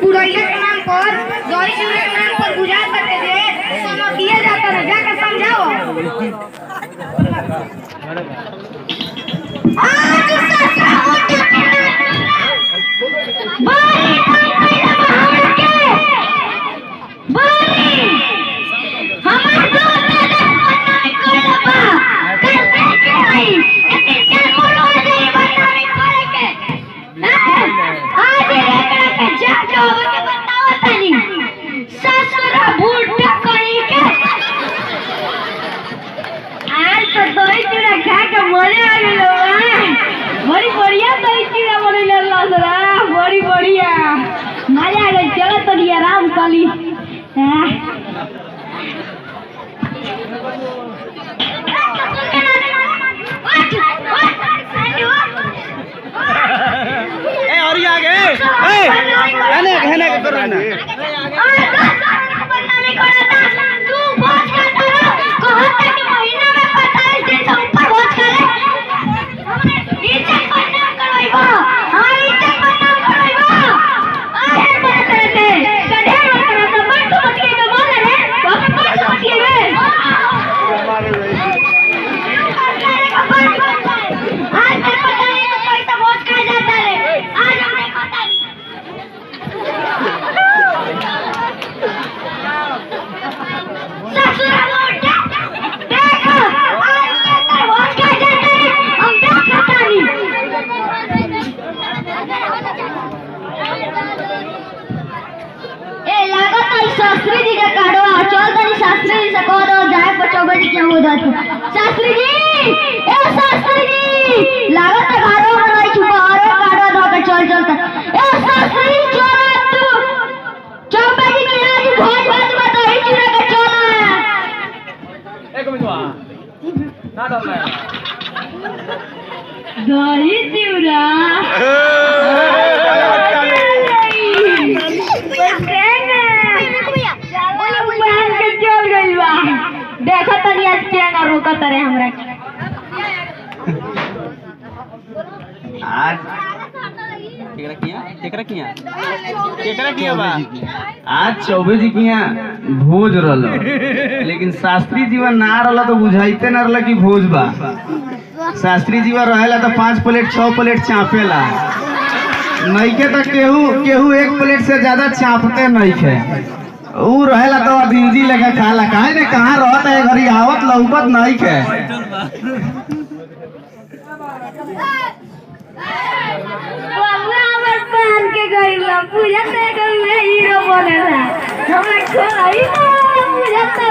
बुढ़ैया के नाम पर दही चूड़े के नाम पर गुजार करते थे तो किया जाता है जाकर समझाओ। आज बड़ी बढ़िया दही चूड़ा बनेला बड़ी बढ़िया मजा आ गई। चलो तो आराम कली और आगे शास्त्री जी का काढ़ो चल तनी शास्त्री जी से कह दो जाए पचोबे जी क्या होदा शास्त्री जी ए शास्त्री जी लागत घारो बनाई छु बाहरो काढ़ो दो के चल चल ए शास्त्री जी चल तू चोबे जी के आज भोज भात बताई चूड़ा के चल एक मिनट ना डरना दही चूड़ा देखो तनी आज क्या ना रोका तरे हमरा आज केकरा किया बा आज चौबे जी किया भोज रहल लेकिन शास्त्री जीवन ना रहल तो बुझाइते ना रहल कि भोज बा। शास्त्री जीवन रहेला तो 5 प्लेट 6 प्लेट चापेला नइके तो केहू 1 प्लेट से ज्यादा चापते नइखे ऊ रहेला तो दिनजी लेके खाला काहे ने कहां रहत है घरी आवत लौकत नहीं के बाबा हमर पहन के गइला पूजा ते गइले हीरो बनेला हमरा खोलाई पूजा ते